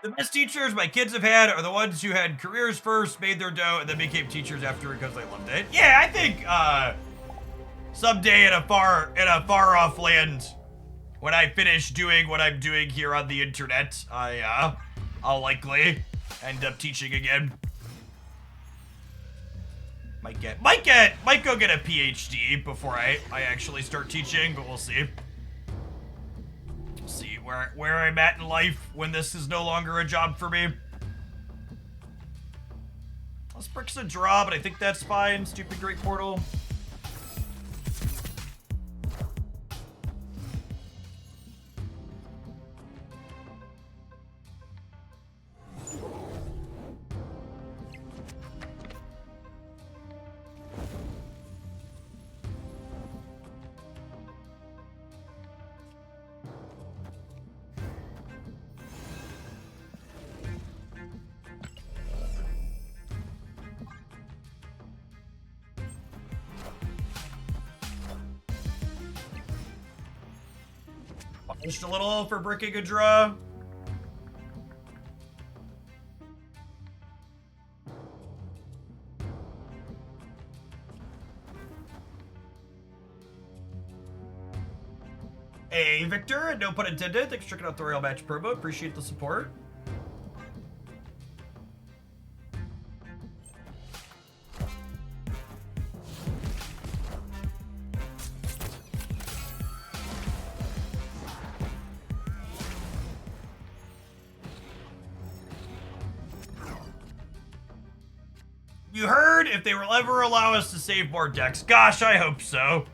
The best teachers my kids have had are the ones who had careers first, made their dough, and then became teachers after because they loved it. Yeah, I think someday in a far off land, when I finish doing what I'm doing here on the internet, I'll likely end up teaching again. Might go get a PhD before I actually start teaching, but we'll see. See where I'm at in life when this is no longer a job for me. This brick's a draw, but I think that's fine. Stupid Great Portal. Just a little for bricking a draw. Hey, Victor, no pun intended. Thanks for checking out the Royal Match promo. Appreciate the support. You heard if they will ever allow us to save more decks. Gosh, I hope so.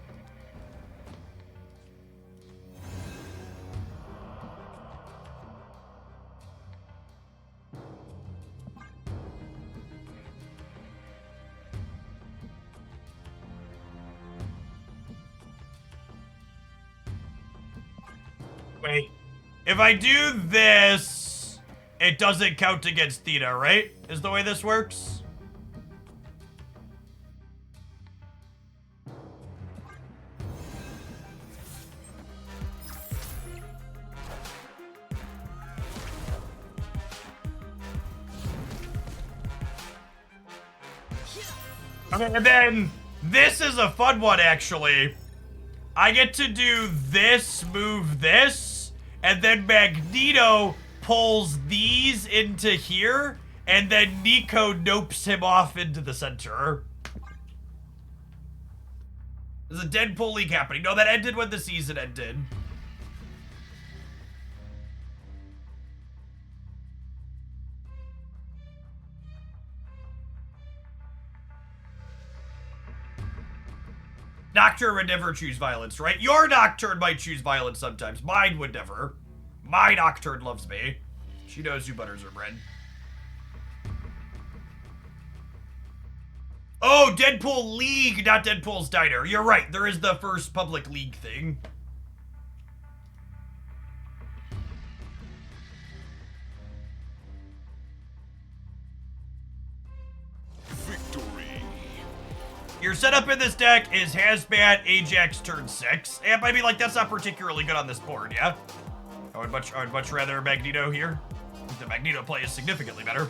Wait, if I do this, it doesn't count against Theta, right? Is the way this works? Okay, and then this is a fun one, actually. I get to do this, move this, and then Magneto pulls these into here, and then Nico nopes him off into the center. There's a Deadpool league happening. No, that ended when the season ended. Nocturne would never choose violence, right? Your Nocturne might choose violence sometimes. Mine would never. My Nocturne loves me. She knows who butters her bread. Oh, Deadpool League, not Deadpool's Diner. You're right. There is the first public league thing. Your setup in this deck is Hazmat, Ajax, turn 6. And I mean, like, that's not particularly good on this board, yeah? I would much rather Magneto here. The Magneto play is significantly better.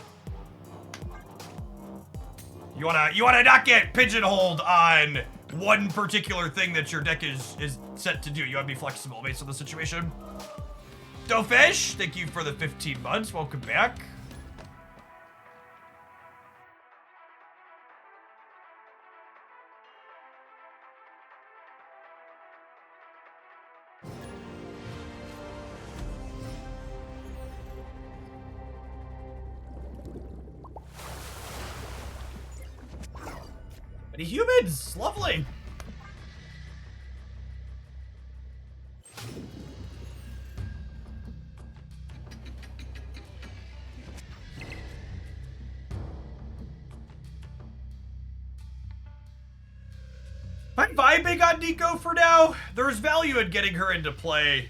You wanna not get pigeonholed on one particular thing that your deck is set to do. You wanna be flexible based on the situation. Dofish, thank you for the 15 months. Welcome back. The humans, lovely. I'm vibing on Nico for now. There's value in getting her into play.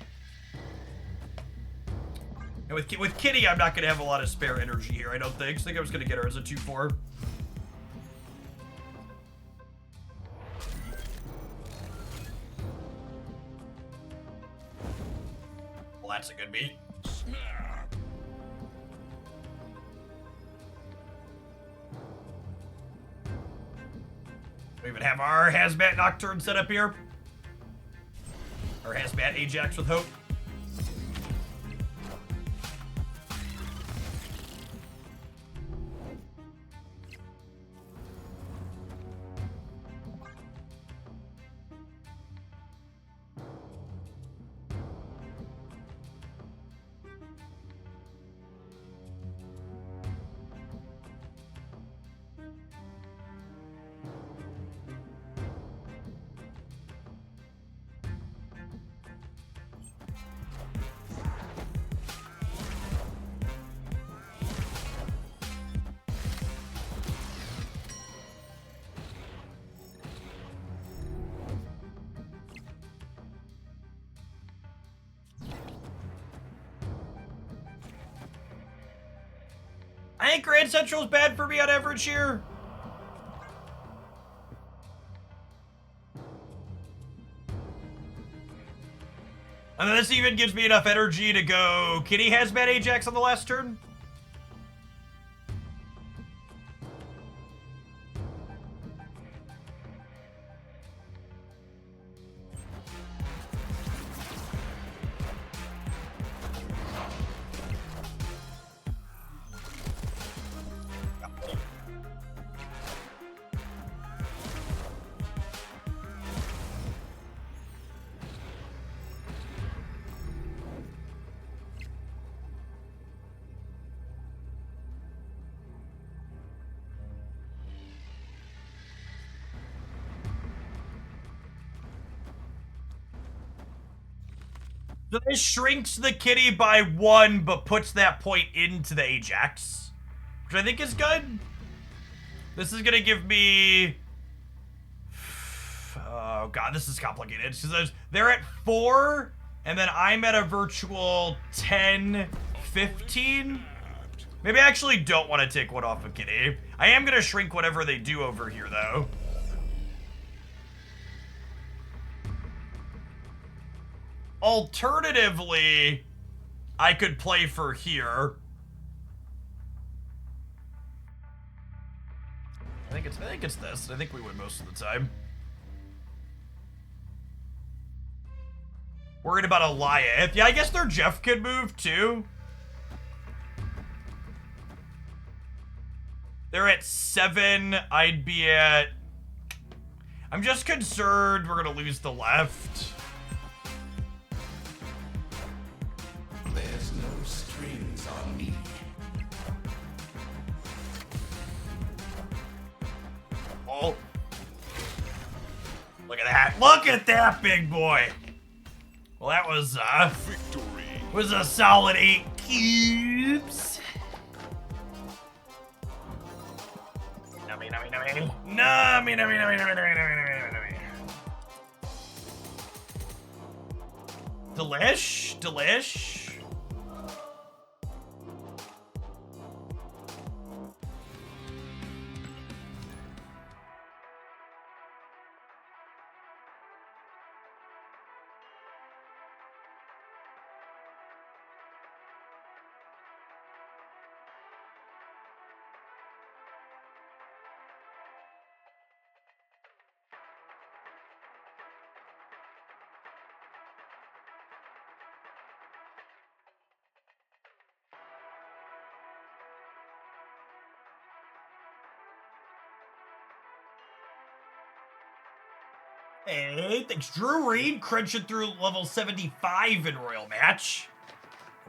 And with Kitty, I'm not going to have a lot of spare energy here, I don't think. I think I was going to get her as a 2-4. Well, that's a good beat. We even have our Hazmat Nocturne set up here. Our Hazmat Ajax with Hope. I think Grand Central is bad for me on average here. And then this even gives me enough energy to go Kitty Hazmat Ajax on the last turn. So this shrinks the kitty by 1, but puts that point into the Ajax, which I think is good. This is gonna give me... Oh god, this is complicated. Because they're at 4, and then I'm at a virtual 10, 15. Maybe I actually don't want to take one off of kitty. I am gonna shrink whatever they do over here, though. Alternatively, I could play for here. I think it's this. I think we win most of the time. Worried about Eliath. Yeah, I guess their Jeff could move too. They're at 7. I'd be at... I'm just concerned we're gonna lose the left. There's no strings on me. Oh. Look at that. Look at that, big boy. Well, that was, Victory. Was a solid 8 cubes. Nummy, nummy, nummy. Nummy, nummy, nummy, nummy, nummy, nummy, nummy. Delish, delish. Hey, thanks, Drew Reed, crunching through level 75 in Royal Match.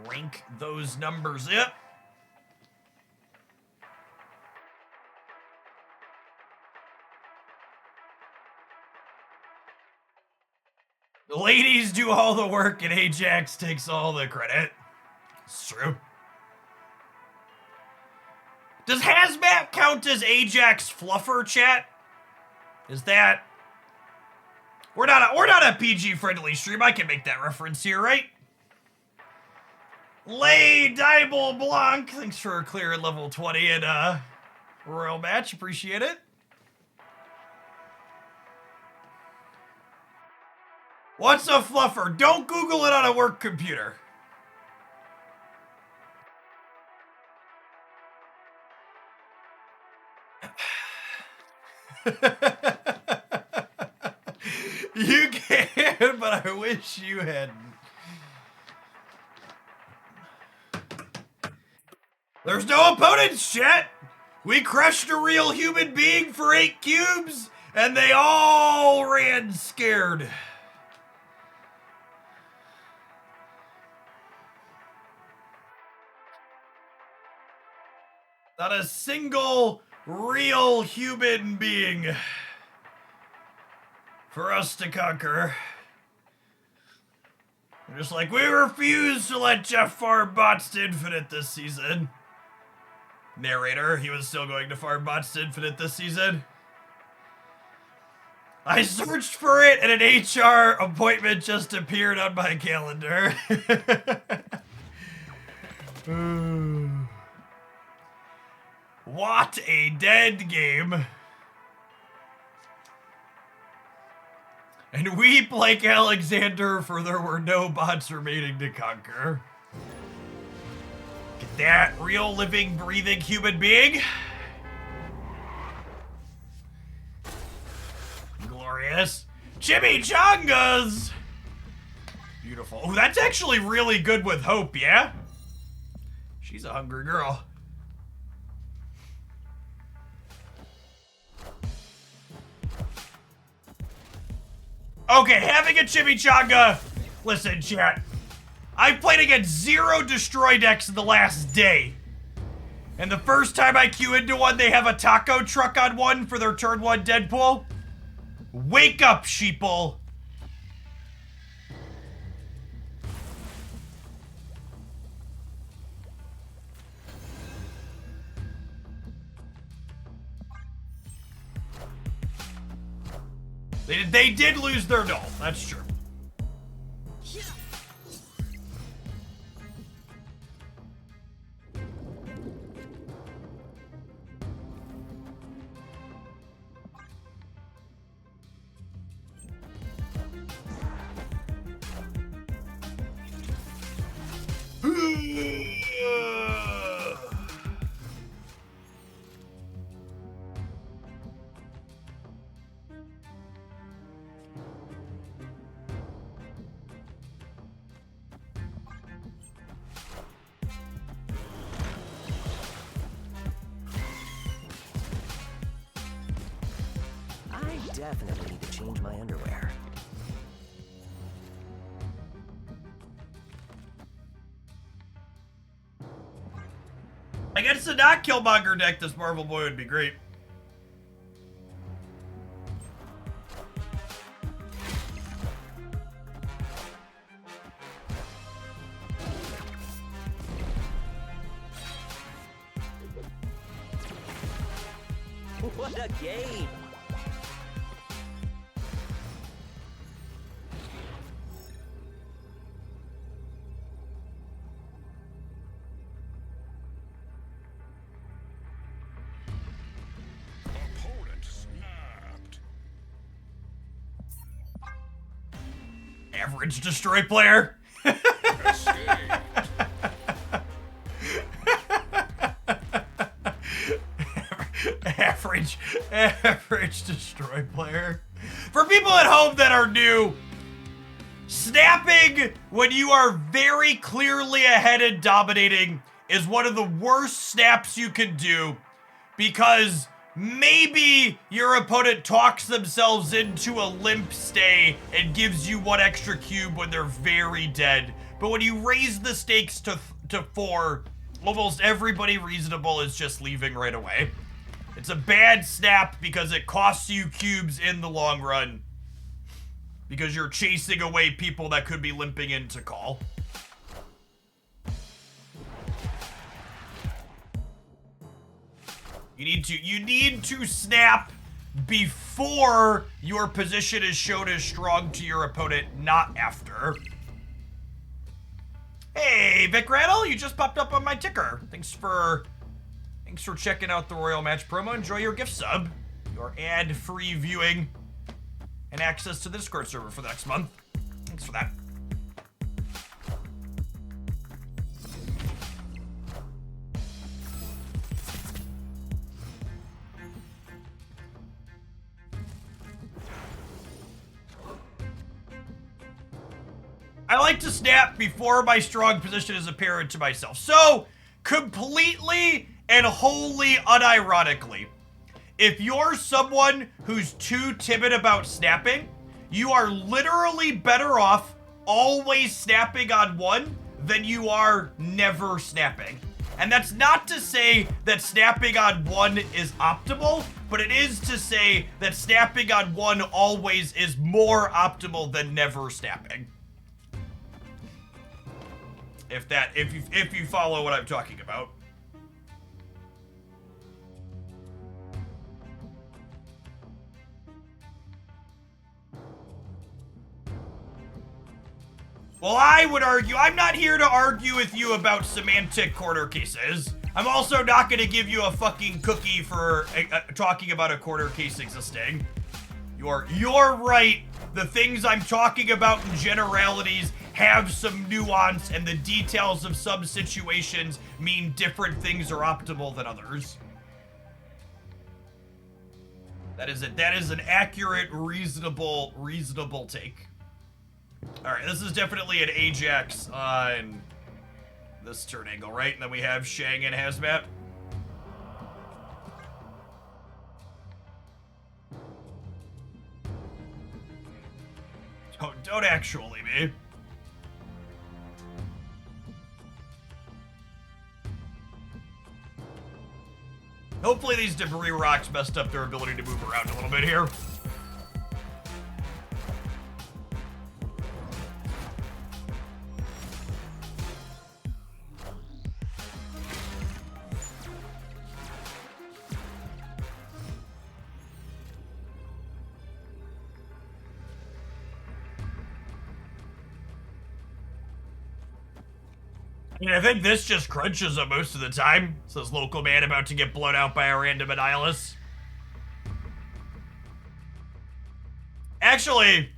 Rank those numbers up. The ladies do all the work and Ajax takes all the credit. It's true. Does Hazmat count as Ajax fluffer, chat? Is that... We're not a PG-friendly stream. I can make that reference here, right? Lay Dibble Blanc, thanks for clearing level 20 in Royal Match. Appreciate it. What's a fluffer? Don't Google it on a work computer. You can, but I wish you hadn't. There's no opponents, chat! We crushed a real human being for 8 cubes, and they all ran scared. Not a single real human being for us to conquer. Just like we refuse to let Jeff farm bots to infinite this season. Narrator, he was still going to farm bots to infinite this season. I searched for it and an HR appointment just appeared on my calendar. What a dead game. And weep like Alexander, for there were no bots remaining to conquer. Get that real living, breathing human being. Glorious. Chimichangas! Beautiful. Oh, that's actually really good with Hope, yeah? She's a hungry girl. Okay, having a chimichanga. Listen, chat. I've played against 0 destroy decks in the last day. And the first time I queue into one, they have a taco truck on one for their turn 1 Deadpool. Wake up, sheeple. They did lose their null, that's true. Definitely need to change my underwear. Against a not Killmonger deck, this Marvel Boy would be great. What a game! Opponent snapped. Average destroy player. Escape. Average destroy player. For people at home that are new, snapping when you are very clearly ahead and dominating is one of the worst snaps you can do, because maybe your opponent talks themselves into a limp stay and gives you 1 extra cube when they're very dead. But when you raise the stakes to 4, almost everybody reasonable is just leaving right away. It's a bad snap because it costs you cubes in the long run, because you're chasing away people that could be limping in to call. You need to snap before your position is shown as strong to your opponent, not after. Hey, Vic Rattle, you just popped up on my ticker. Thanks for checking out the Royal Match promo. Enjoy your gift sub, your ad-free viewing, and access to the Discord server for the next month. Thanks for that. I like to snap before my strong position is apparent to myself. So, completely and wholly unironically, if you're someone who's too timid about snapping, you are literally better off always snapping on one than you are never snapping. And that's not to say that snapping on one is optimal, but it is to say that snapping on one always is more optimal than never snapping. If you follow what I'm talking about. Well, I would argue, I'm not here to argue with you about semantic corner cases. I'm also not going to give you a fucking cookie for talking about a corner case existing. You're right. The things I'm talking about in generalities have some nuance, and the details of some situations mean different things are optimal than others. That is an accurate, reasonable take. All right, this is definitely an Ajax on this turn angle, right? And then we have Shang and Hazmat. Don't actually be. Hopefully these debris rocks messed up their ability to move around a little bit here. I mean, I think this just crunches them most of the time. Says local man about to get blown out by a random Annihilus. Actually,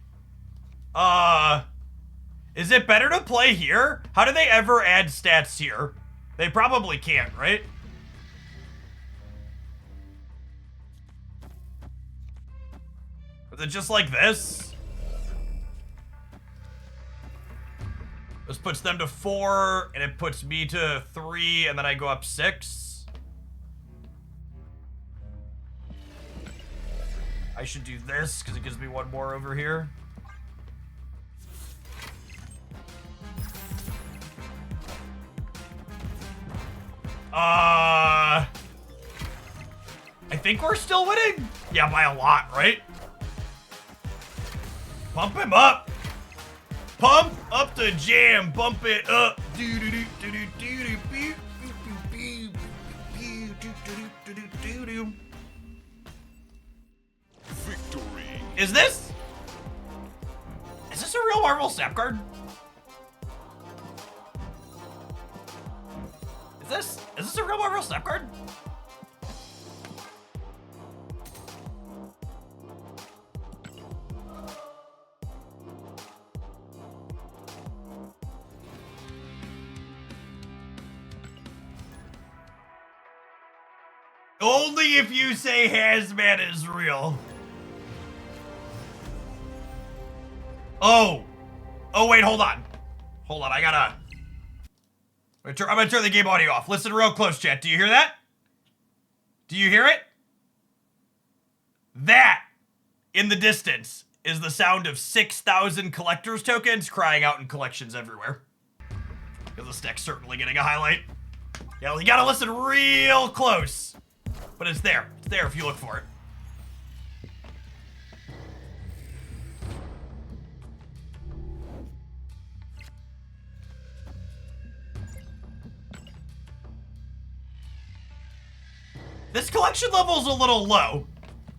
is it better to play here? How do they ever add stats here? They probably can't, right? Is it just like this? This puts them to 4, and it puts me to 3, and then I go up 6. I should do this, because it gives me one more over here. I think we're still winning. Yeah, by a lot, right? Pump him up. Pump up the jam, bump it up. Victory. Is this a real Marvel Snap card? Is this a real Marvel Snap card? Only if you say Hazmat is real. Oh, wait, hold on. I gotta... I'm gonna turn the game audio off. Listen real close, chat. Do you hear that? Do you hear it? That, in the distance, is the sound of 6,000 collector's tokens crying out in collections everywhere. Because this deck's certainly getting a highlight. Yeah, you gotta listen real close. But it's there. It's there if you look for it. This collection level's a little low.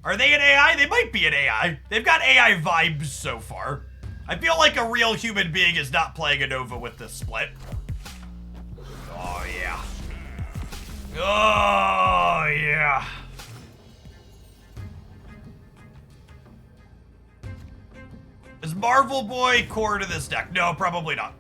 Are they an AI? They might be an AI. They've got AI vibes so far. I feel like a real human being is not playing a Nova with this split. Oh, yeah. Oh, yeah. Is Marvel Boy core to this deck? No, probably not.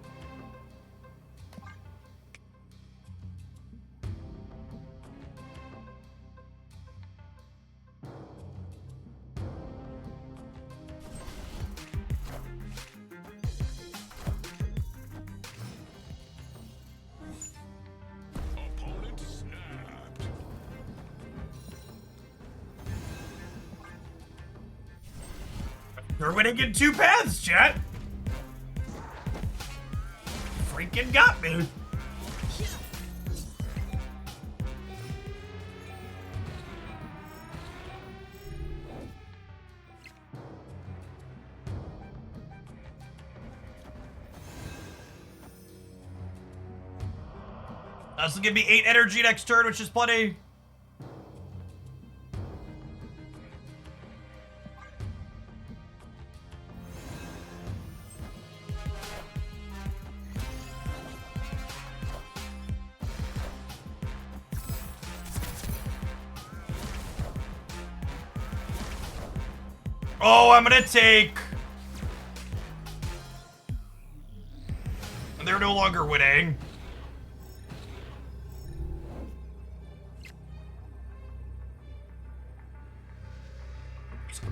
They're winning in two paths, chat. Freaking got me. This will give me 8 energy next turn, which is plenty. Oh, I'm gonna take... They're no longer winning.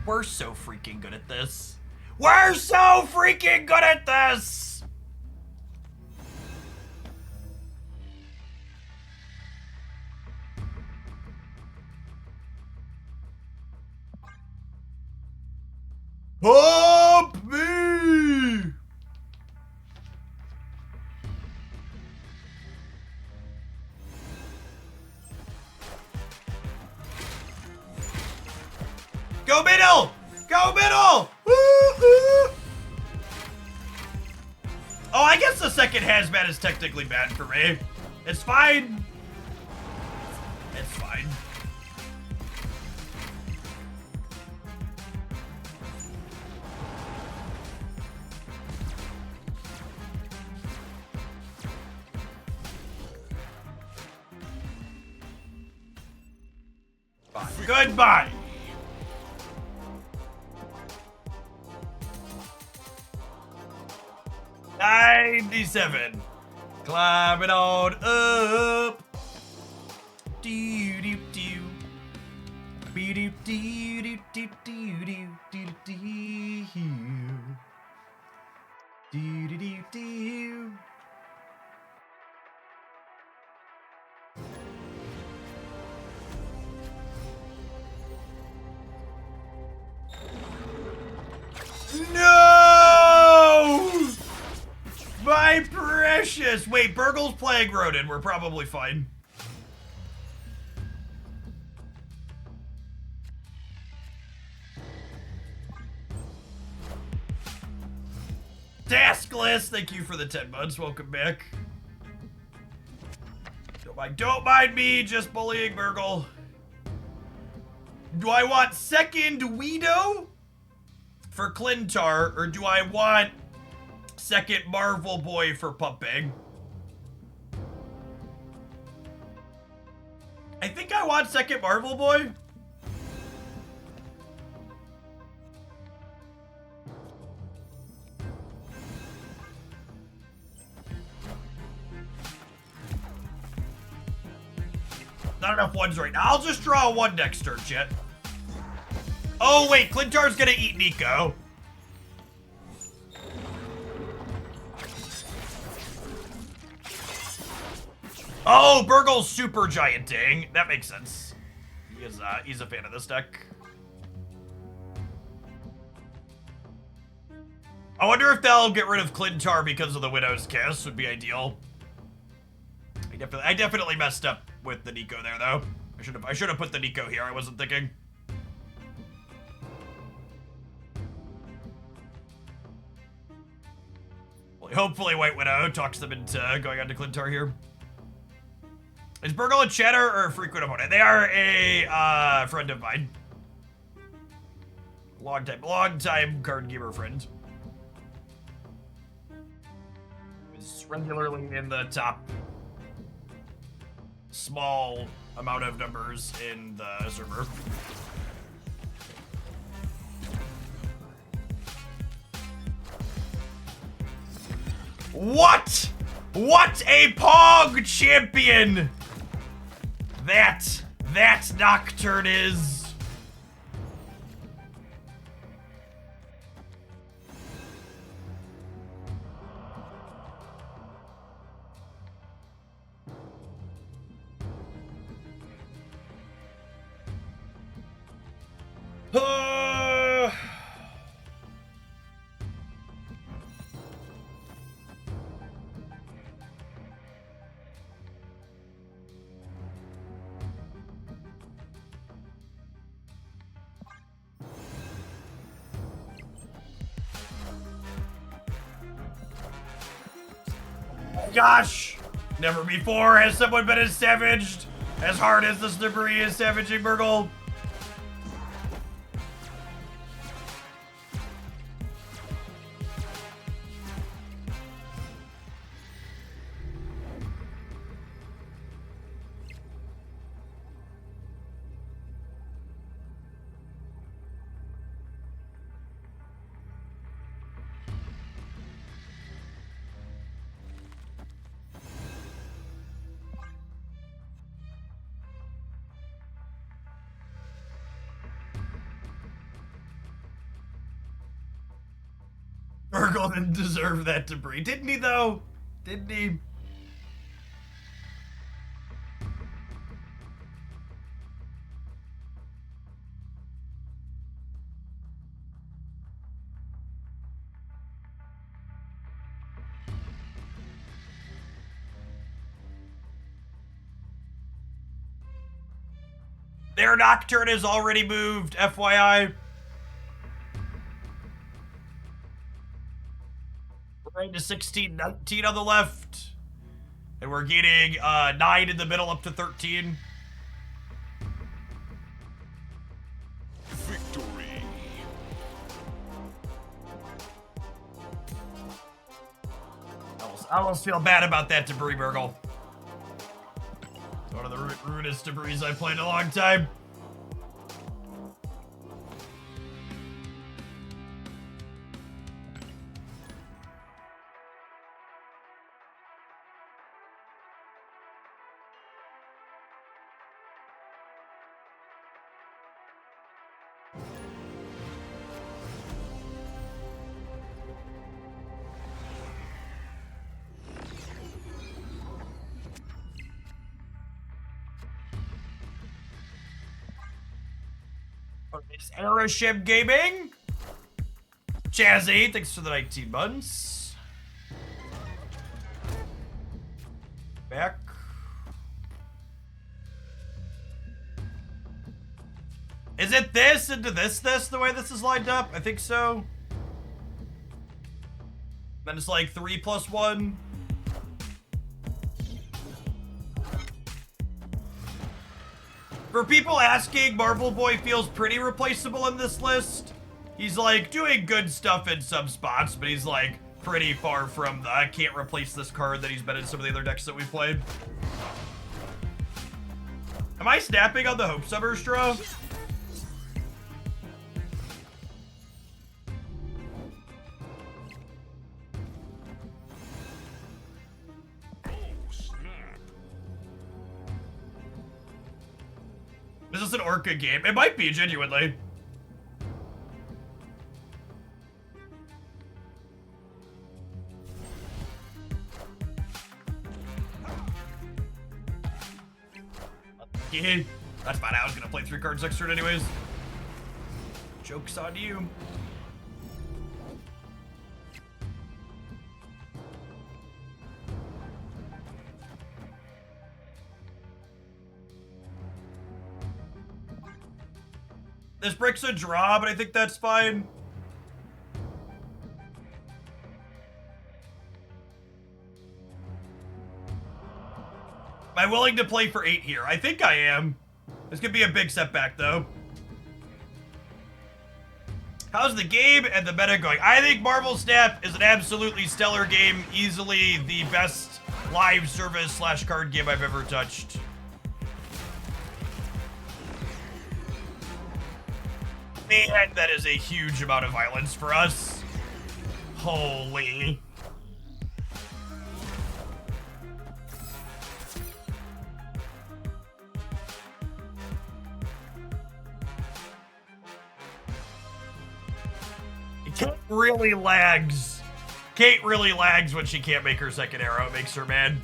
We're so freaking good at this. We're so freaking good at this! Help me! Go middle! Go middle! Woo-hoo! Oh, I guess the second hazmat is technically bad for me. It's fine. It's fine. Goodbye. $97. Climbing on up. Do do do. Be do do do do do do do do do do do do. No! My precious! Wait, Burgle's playing Ronin. We're probably fine. Taskless, thank you for the 10 months. Welcome back. Don't mind me just bullying Burgle. Do I want second Weedo for Clintar, or do I want second Marvel Boy for pumping? I think I want second Marvel Boy. Not enough ones right now. I'll just draw one next turn, chat. Oh, wait. Clintar's gonna eat Nico. Oh, Burgle's super gianting. That makes sense. He's a fan of this deck. I wonder if they'll get rid of Clintar because of the Widow's Kiss. Would be ideal. I definitely messed up with the Nico there, though. I should have put the Nico here. I wasn't thinking. Well, hopefully White Widow talks them into going on to Clintar here. Is Burgle a chatter or a frequent opponent? They are a friend of mine. Long time card gamer friend. Is regularly in the top small amount of numbers in the server. What? What a Pog champion! That Nocturne is. Gosh! Never before has someone been as savaged as hard as this debris is savaging Burgle. Burgle didn't deserve that debris. Didn't he, though? Didn't he? Their Nocturne is already moved, FYI. We're into 16, 19 on the left. And we're getting 9 in the middle up to 13. Victory. I almost feel bad about that debris, Burgle. It's one of the ruinous debris I've played in a long time. Is Airship Gaming? Jazzy, thanks for the 19 months. Back. Is it this into this the way this is lined up? I think so. Then it's like 3 plus 1. For people asking, Marvel Boy feels pretty replaceable in this list. He's like doing good stuff in some spots, but he's like pretty far from the I can't replace this card that he's been in some of the other decks that we've played. Am I snapping on the Hope Summer straw? Is this an Orca game? It might be, genuinely. Yeah, that's fine. I was gonna play 3 cards next turn anyways. Joke's on you. This brick's a draw, but I think that's fine. Am I willing to play for 8 here? I think I am. This could be a big setback, though. How's the game and the meta going? I think Marvel Snap is an absolutely stellar game. Easily the best live service / card game I've ever touched. Man, that is a huge amount of violence for us. Holy. Kate really lags. Kate really lags when she can't make her second arrow. It makes her mad.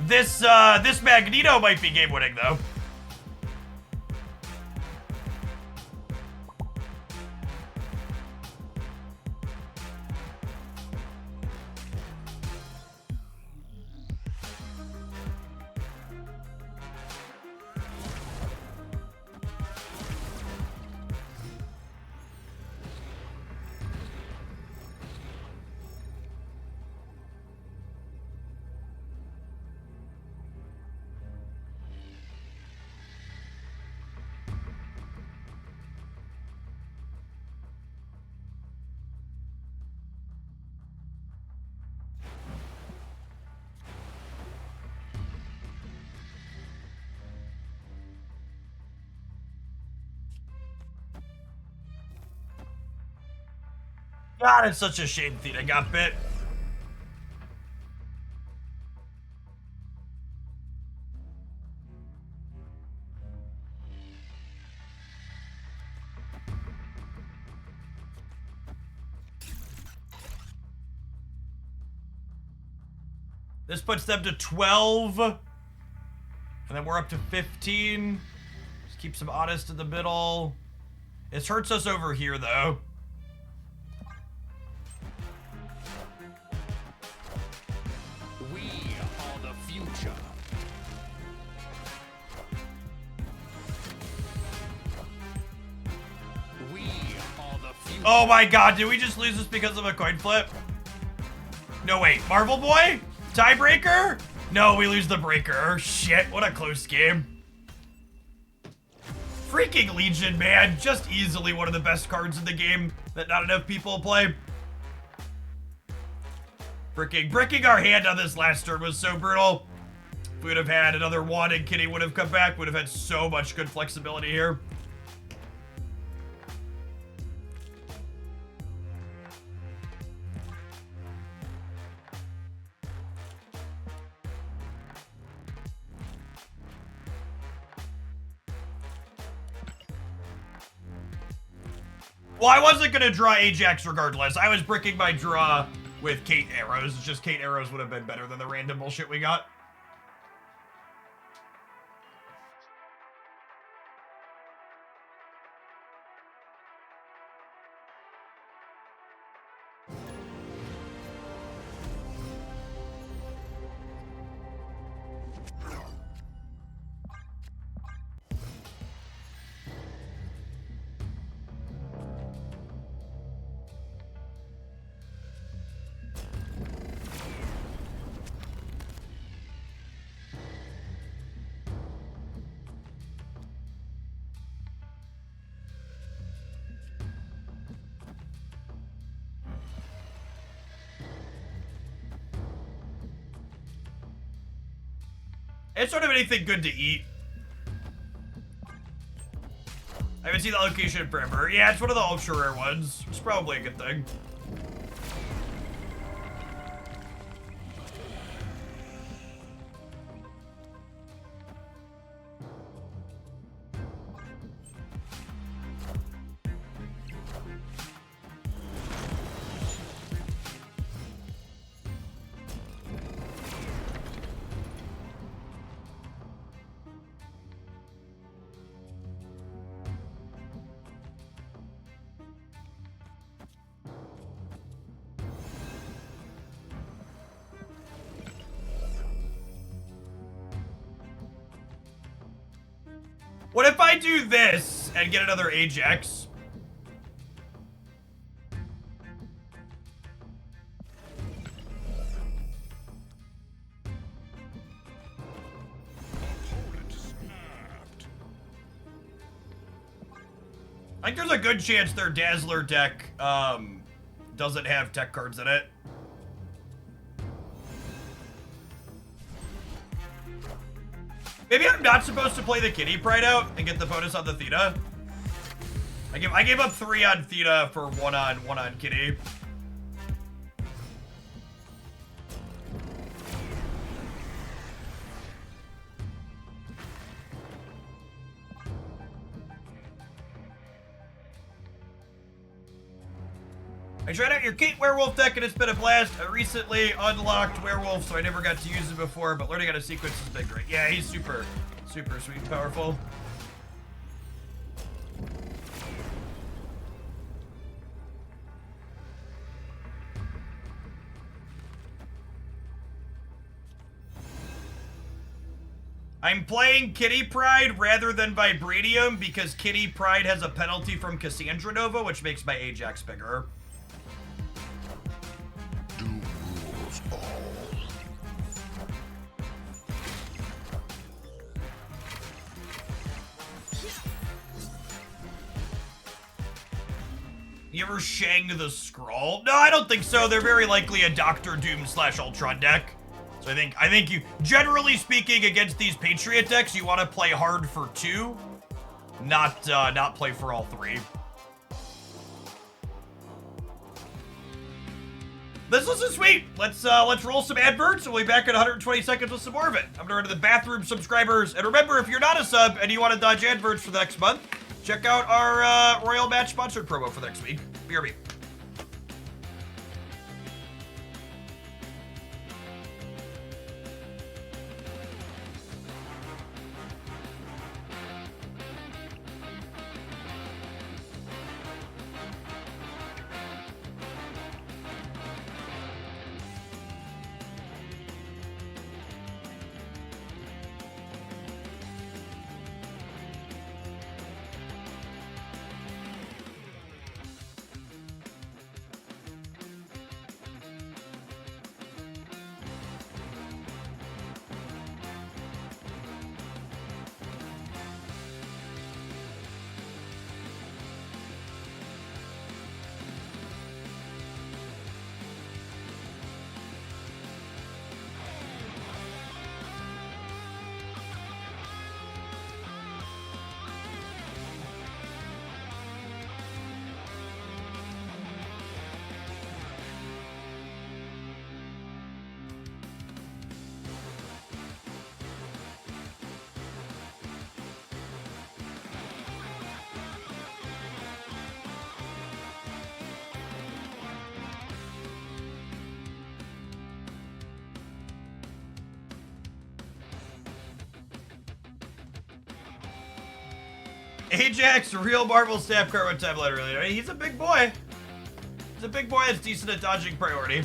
This Magneto might be game winning though. God, it's such a shame Theta got bit. This puts them to 12. And then we're up to 15. Just keeps them honest in the middle. It hurts us over here, though. We are the future. We are the future. Oh my god, did we just lose this because of a coin flip? No, wait. Marvel Boy? Tiebreaker? No, we lose the breaker. Shit, what a close game. Freaking Legion, man. Just easily one of the best cards in the game that not enough people play. Freaking bricking our hand on this last turn was so brutal. If we would have had another one and Kitty would have come back, would have had so much good flexibility here. Well, I wasn't going to draw Ajax regardless. I was bricking my draw with Kate Arrows. It's just Kate Arrows would have been better than the random bullshit we got. It's sort of anything good to eat. I haven't seen the location in forever. Yeah, it's one of the ultra rare ones. It's probably a good thing. What if I do this and get another Ajax? Opponent snapped. I think there's a good chance their Dazzler deck doesn't have tech cards in it. Maybe I'm not supposed to play the Kitty Pride out and get the bonus on the Theta. I gave up 3 on Theta for 1 on Kitty. I tried out your Kate Werewolf deck and it's been a blast. I recently unlocked Werewolf, so I never got to use it before, but learning how to sequence has been great. Yeah, he's super, super sweet and powerful. I'm playing Kitty Pride rather than Vibranium because Kitty Pride has a penalty from Cassandra Nova, which makes my Ajax bigger. Do rules all. You ever Shang the Skrull? No, I don't think so. They're very likely a Doctor Doom / Ultron deck. So I think you, generally speaking, against these Patriot decks, you want to play hard for 2, not play for all 3. This is sweet. Let's roll some adverts, and we'll be back in 120 seconds with some more of it. I'm gonna run to the bathroom, subscribers, and remember, if you're not a sub and you want to dodge adverts for the next month, check out our Royal Match sponsored promo for next week. BRB. Ajax, real Marvel staff card one time later. I mean, he's a big boy. He's a big boy that's decent at dodging priority.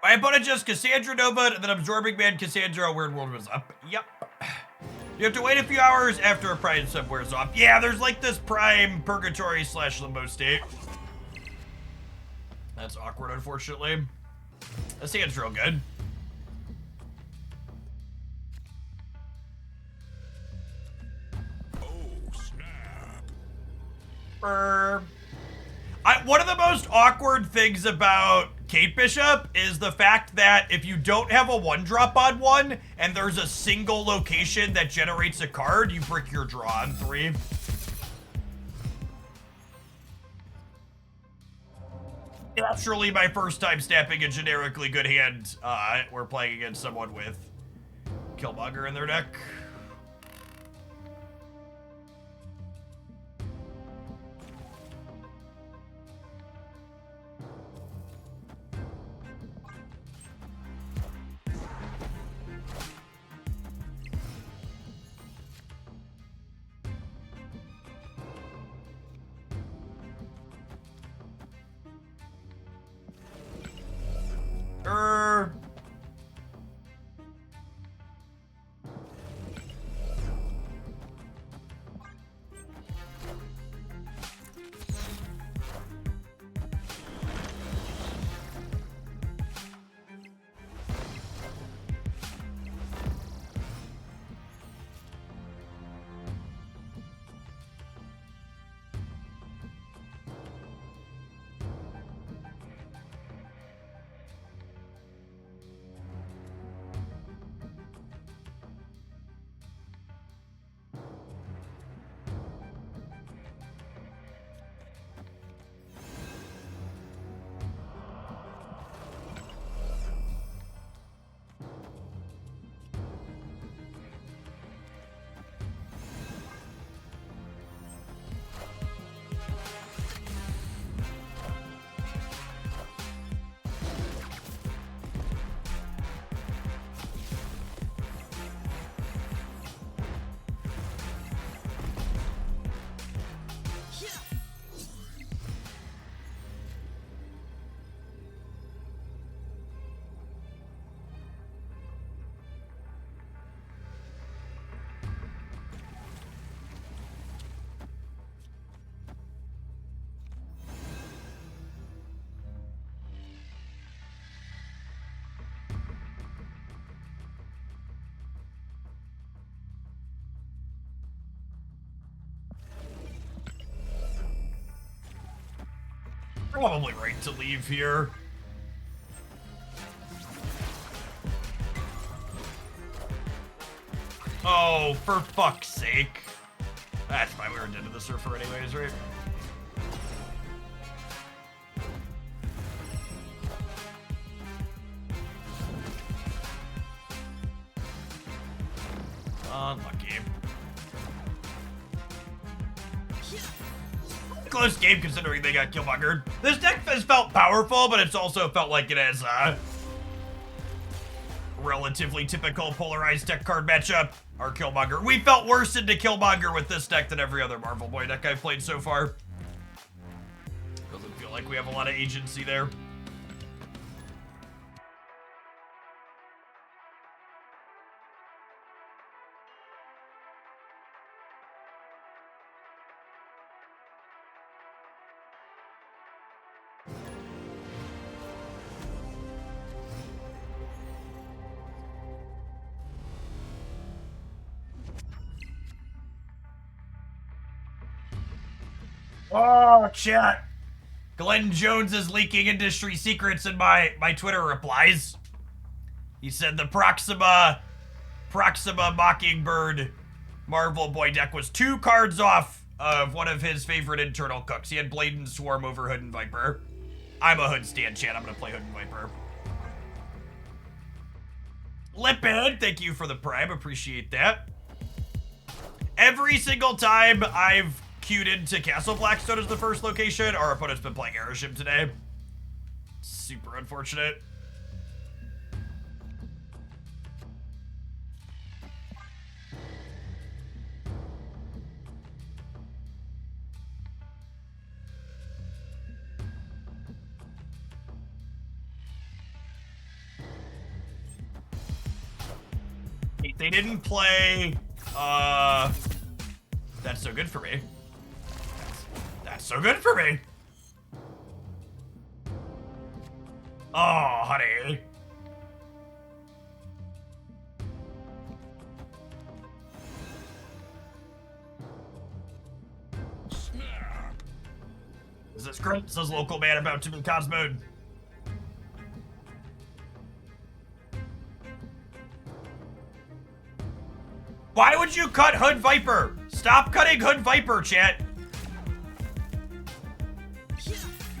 My opponent just Cassandra Nova, and then Absorbing Man Cassandra Weird World was up. Yep. You have to wait a few hours after a Prime sub wears off. Yeah, there's like this Prime Purgatory / Limbo state. That's awkward, unfortunately. Cassandra real good. Oh, snap. One of the most awkward things about Kate Bishop is the fact that if you don't have a 1-drop on 1 and there's a single location that generates a card, you brick your draw on 3. Naturally, my first time snapping a generically good hand, we're playing against someone with Killmonger in their deck. Probably right to leave here. Oh, for fuck's sake. That's fine, we were dead to the surfer anyways, right? Unlucky. Close game considering they got Killmonger. This deck has felt powerful, but it's also felt like it has a relatively typical polarized deck card matchup. Our Killmonger. We felt worse into Killmonger with this deck than every other Marvel Boy deck I've played so far. Doesn't feel like we have a lot of agency there. Oh, chat. Glenn Jones is leaking industry secrets in my Twitter replies. He said the Proxima Mockingbird Marvel Boy deck was 2 cards off of one of his favorite internal cooks. He had Blade and Swarm over Hood and Viper. I'm a Hood stan, chat. I'm gonna play Hood and Viper. Lipid, thank you for the prime. Appreciate that. Every single time I've queued into Castle Blackstone as the first location, our opponent's been playing Airship today. Super unfortunate. They didn't play, that's so good for me. That's so good for me. Oh, honey. Snap. Is this great? Says local man about to be Cosmoed. Why would you cut Hood Viper? Stop cutting Hood Viper, chat.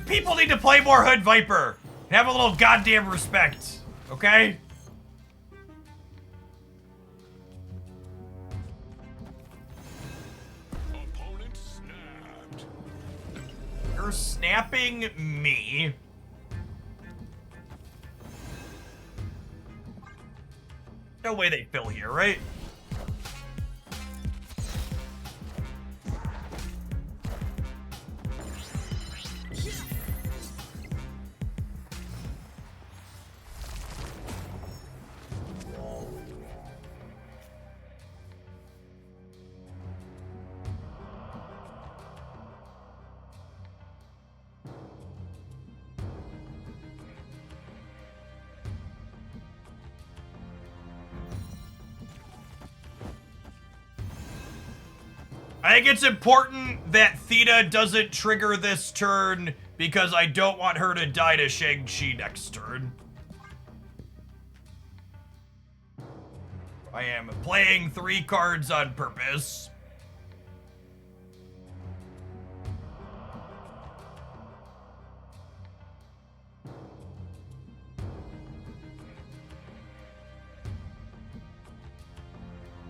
People need to play more Hood Viper. And have a little goddamn respect, okay? Opponent snapped. You're snapping me. No way they fill here, right? I think it's important that Theta doesn't trigger this turn because I don't want her to die to Shang-Chi next turn. I am playing 3 cards on purpose.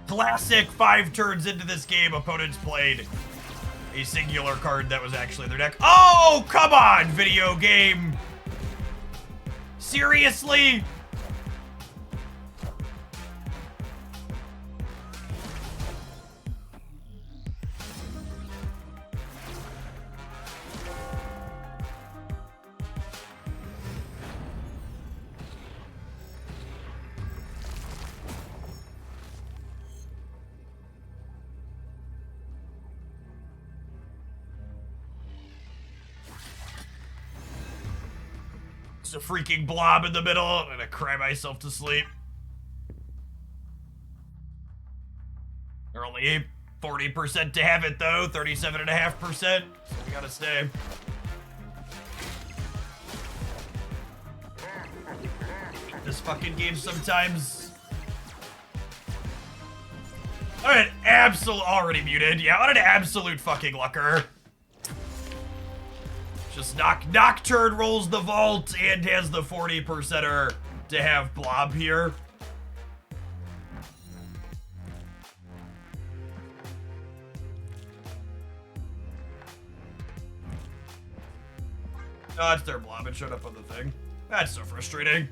Classic 5 turns into this game, opponents played a singular card that was actually their deck. Oh, come on, video game. Seriously? It's a freaking blob in the middle. I'm gonna cry myself to sleep. They're only 40% to have it though, 37.5%. So we gotta stay. this fucking game sometimes. What an absolute... Already muted. Yeah, what an absolute fucking lucker. Just Nocturne rolls the vault and has the 40%er to have Blob here. Oh, it's their Blob. It showed up on the thing. That's so frustrating.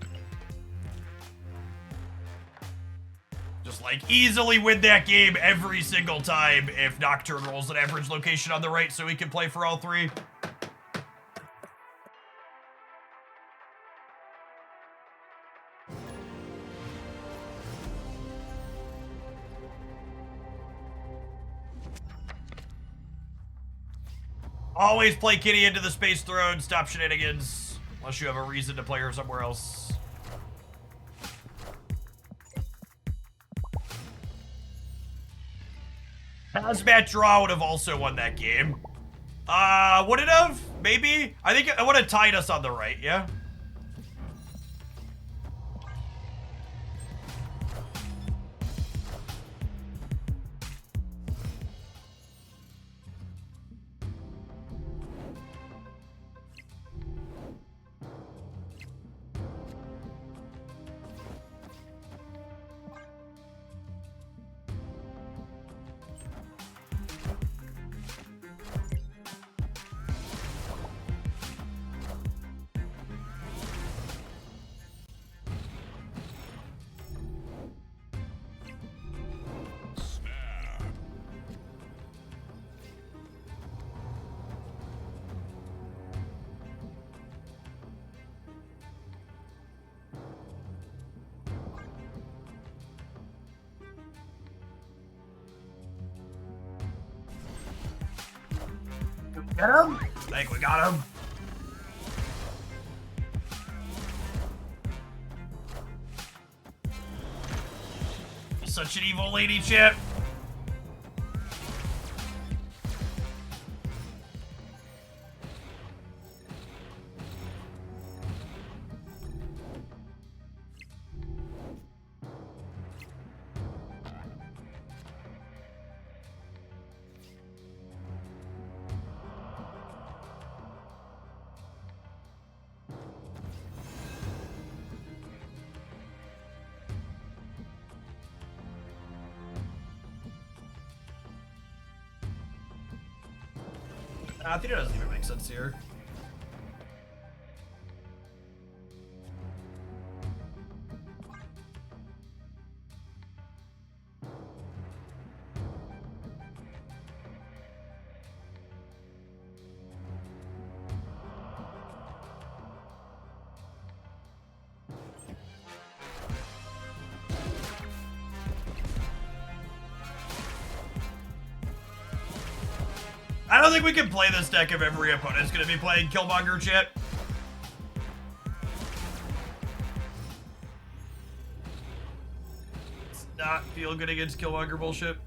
Just like easily win that game every single time if Nocturne rolls an average location on the right so we can play for all three. Always play Kitty into the Space Throne. Stop shenanigans. Unless you have a reason to play her somewhere else. Hazmat Draw would have also won that game. Would it have? Maybe? I think it would have tied us on the right, yeah? Get him? I think we got him. Such an evil lady, Chip. I think it doesn't even make sense here. I don't think we can play this deck if every opponent's going to be playing Killmonger, chat. It's not feel good against Killmonger bullshit.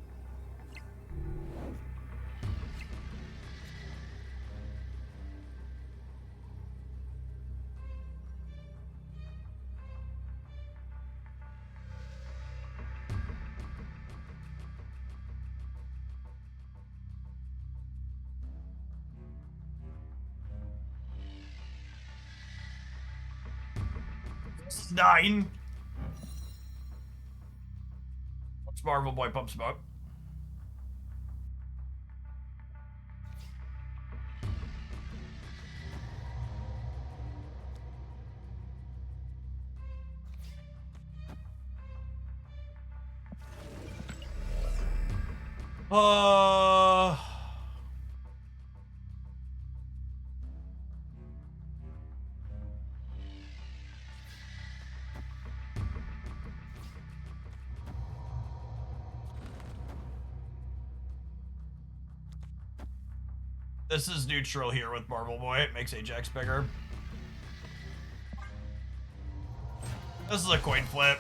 It's 9. Let's Marvel Boy pump smoke. This is neutral here with Marvel Boy. It makes Ajax bigger. This is a coin flip.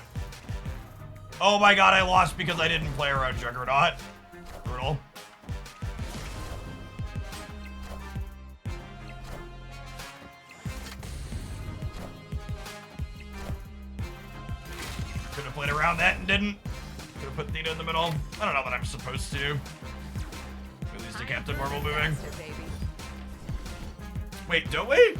Oh my god, I lost because I didn't play around Juggernaut. Brutal. Could have played around that and didn't. Could have put Theta in the middle. I don't know that I'm supposed to. At least a Captain Marvel moving. Wait, don't we?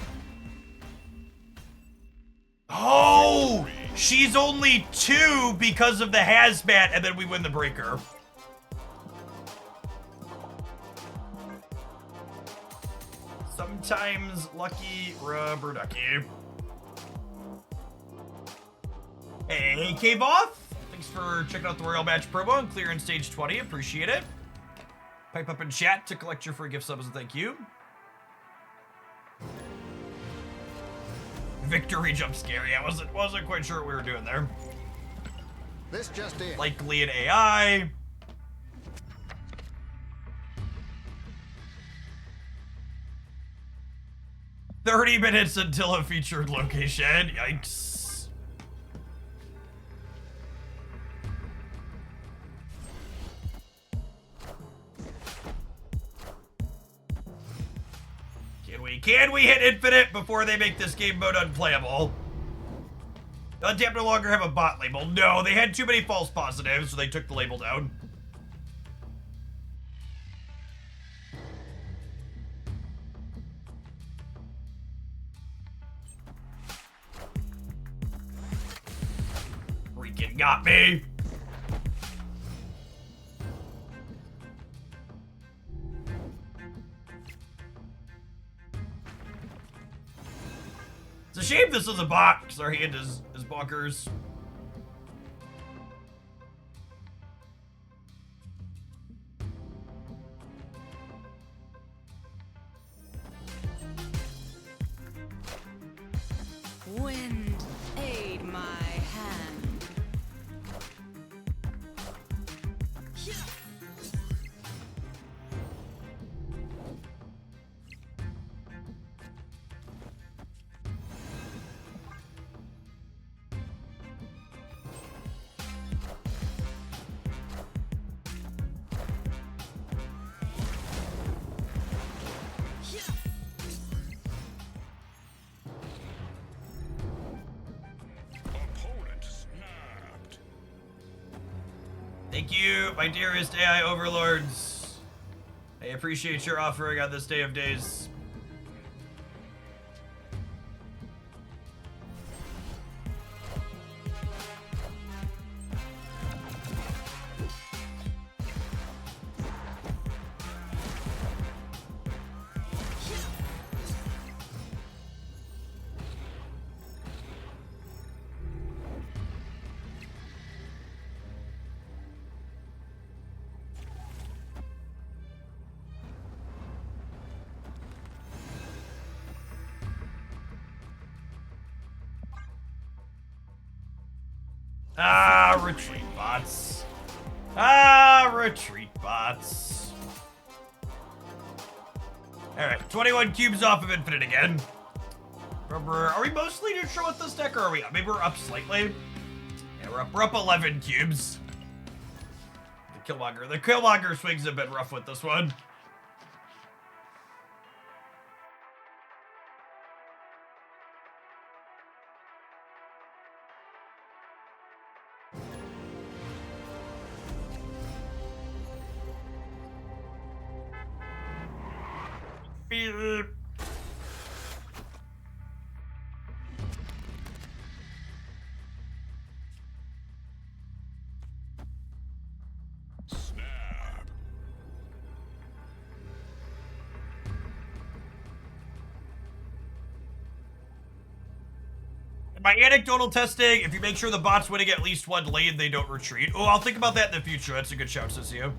Oh! She's only 2 because of the hazmat, and then we win the breaker. Sometimes lucky rubber ducky. Hey, Cave Off! Thanks for checking out the Royal Match promo and clearing stage 20. Appreciate it. Pipe up in chat to collect your free gift subs and thank you. Victory jump scare. Yeah, wasn't quite sure what we were doing there. This just in. Likely an AI. "30 minutes until a featured location." Yikes. Can we hit infinite before they make this game mode unplayable? Untap no longer have a bot label. No, they had too many false positives, so they took the label down. Freaking got me. It's a shame this is a bot, because our hand is bonkers. Wind, aid my hand. Opponent snapped. Thank you, my dearest AI overlords. I appreciate your offering on this day of days. Ah, retreat bots. Ah, retreat bots. Alright, 21 cubes off of infinite again. Are we mostly neutral with this deck, or are we? Maybe we're up slightly. Yeah, we're up 11 cubes. The Killmonger swings have been rough with this one. Beep. Snap. My anecdotal testing, if you make sure the bot's winning at least one lane, they don't retreat. Oh, I'll think about that in the future. That's a good shout, Sissio.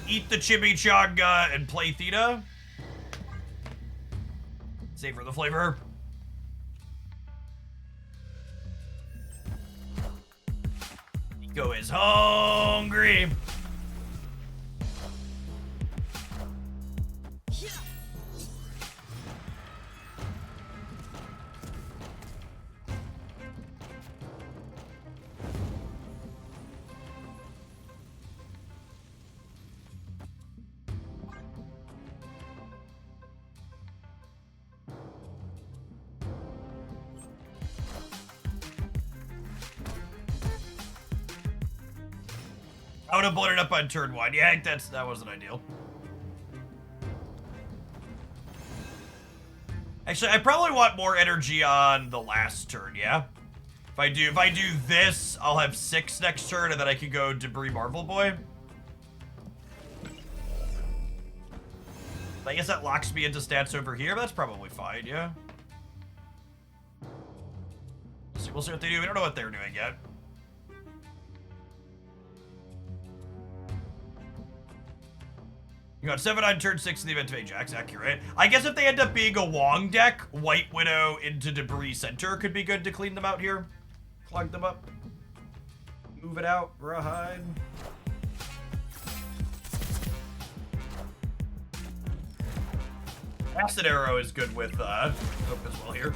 Eat the chimichanga and play Theta. Savor the flavor. Nico is hungry. I would have blown it up on turn 1. Yeah, that wasn't ideal. Actually, I probably want more energy on the last turn, yeah? If I do this, I'll have 6 next turn, and then I can go Debris Marvel Boy. I guess that locks me into stats over here, but that's probably fine, yeah? We'll see what they do. We don't know what they're doing yet. You got 7 on turn 6 in the event of Ajax, accurate. I guess if they end up being a Wong deck, White Widow into Debris Center could be good to clean them out here. Clog them up. Move it out, Rawhide. Acid Arrow is good with Hope as well here.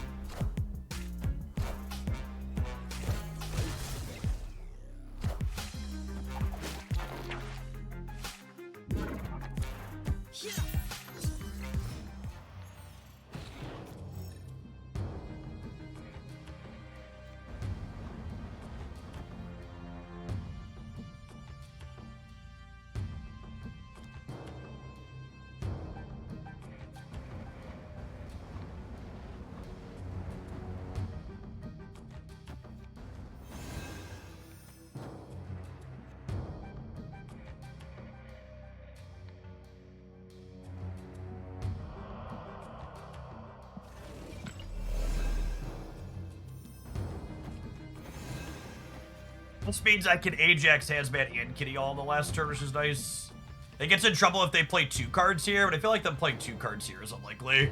This means I can Ajax, Hazmat, and Kitty all in the last turn, which is nice. It gets in trouble if they play 2 cards here, but I feel like them playing 2 cards here is unlikely.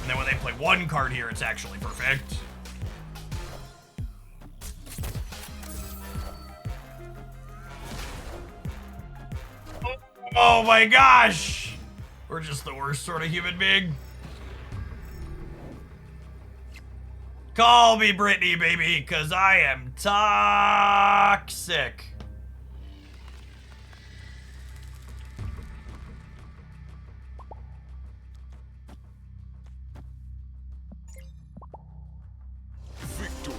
And then when they play 1 card here, it's actually perfect. Oh my gosh! We're just the worst sort of human being. Call me Brittany, baby, because I am toxic. Victory.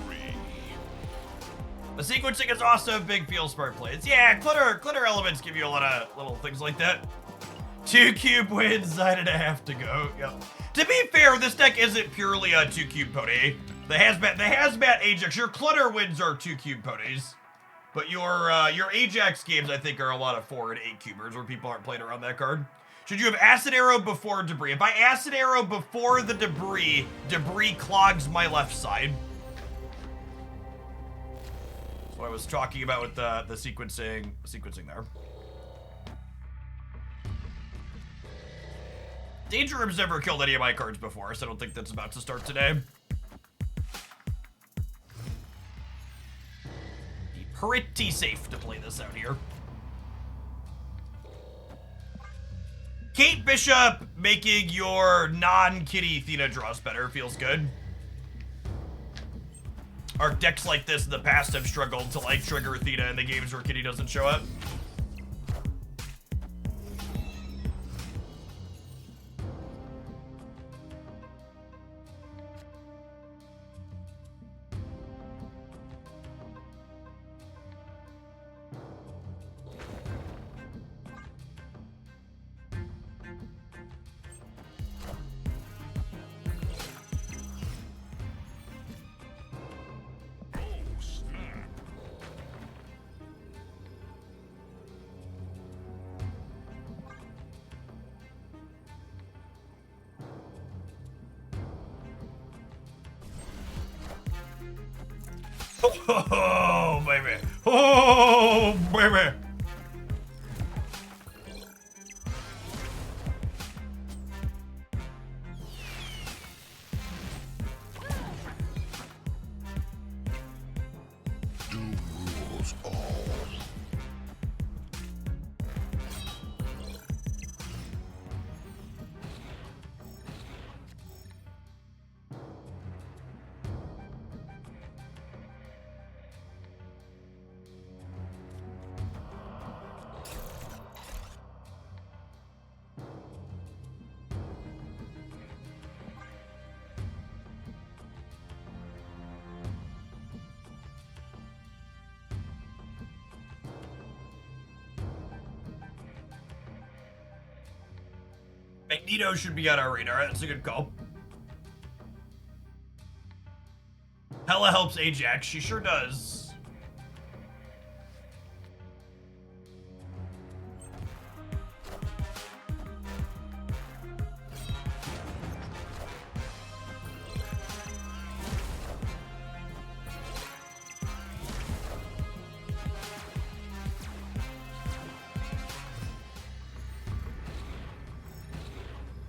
The sequencing is awesome. Big feel smart plays. Yeah, glitter elements give you a lot of little things like that. 2 cube wins, 9.5 to go. Yep. To be fair, this deck isn't purely a 2 cube pony. The hazmat Ajax, your clutter wins are 2 cube ponies, but your Ajax games I think are a lot of 4 and 8 cubers where people aren't playing around that card. Should you have Acid Arrow before Debris? If I Acid Arrow before the Debris, Debris clogs my left side. That's what I was talking about with the sequencing there. Danger Room's never killed any of my cards before, so I don't think that's about to start today. Be pretty safe to play this out here. Kate Bishop making your non-kitty Athena draws better feels good. Our decks like this in the past have struggled to like trigger Athena in the games where kitty doesn't show up. Oh, baby. Oh, baby. Doom rules all. Magneto should be on our radar. That's a good call. Hella helps Ajax. She sure does.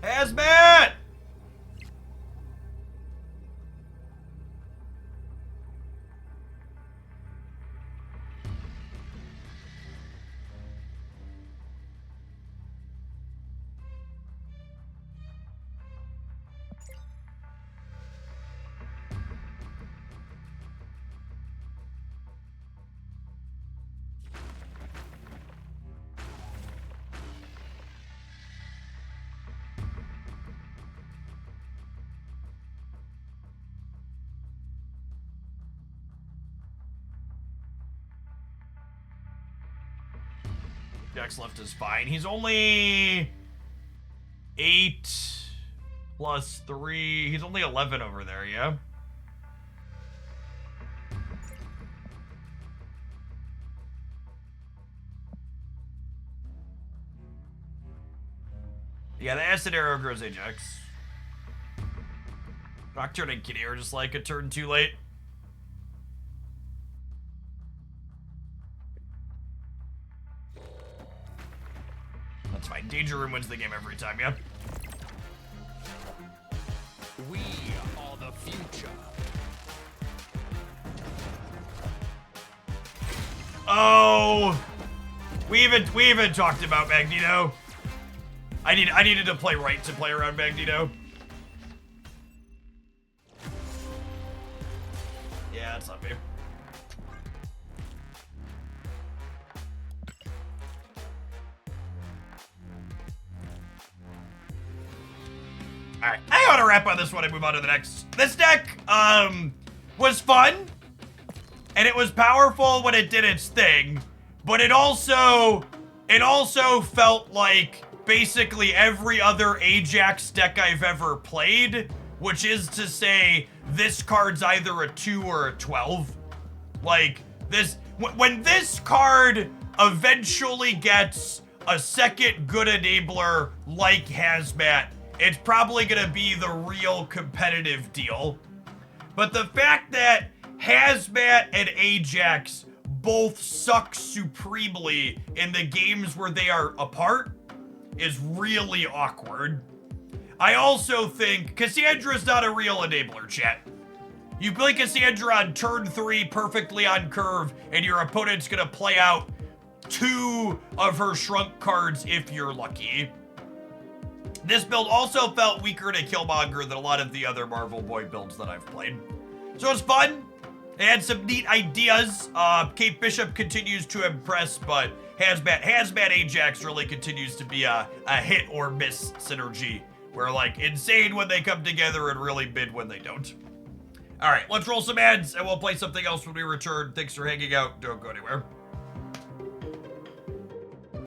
Hazmat! Ajax left is fine. He's only 8 plus 3. He's only 11 over there, yeah? Yeah, the acid arrow grows Ajax. Nocturne and Kitty are just like a turn too late. That's fine. Danger Room wins the game every time, yeah? We are the future. Oh! We even talked about Magneto. I needed to play right to play around Magneto. Yeah, that's not me. Alright, I ought to wrap on this one and move on to the next. This deck, was fun, and it was powerful when it did its thing, but it also felt like basically every other Ajax deck I've ever played, which is to say, this card's either a 2 or a 12. Like, this, when this card eventually gets a second good enabler like Hazmat, it's probably gonna be the real competitive deal. But the fact that Hazmat and Ajax both suck supremely in the games where they are apart is really awkward. I also think Cassandra's not a real enabler, chat. You play Cassandra on turn 3 perfectly on curve, and your opponent's gonna play out 2 of her shrunk cards if you're lucky. This build also felt weaker to Killmonger than a lot of the other Marvel Boy builds that I've played. So it's fun. It had some neat ideas. Kate Bishop continues to impress, but Hazmat Ajax really continues to be a hit or miss synergy. Where like insane when they come together and really mid when they don't. All right, let's roll some ads and we'll play something else when we return. Thanks for hanging out. Don't go anywhere.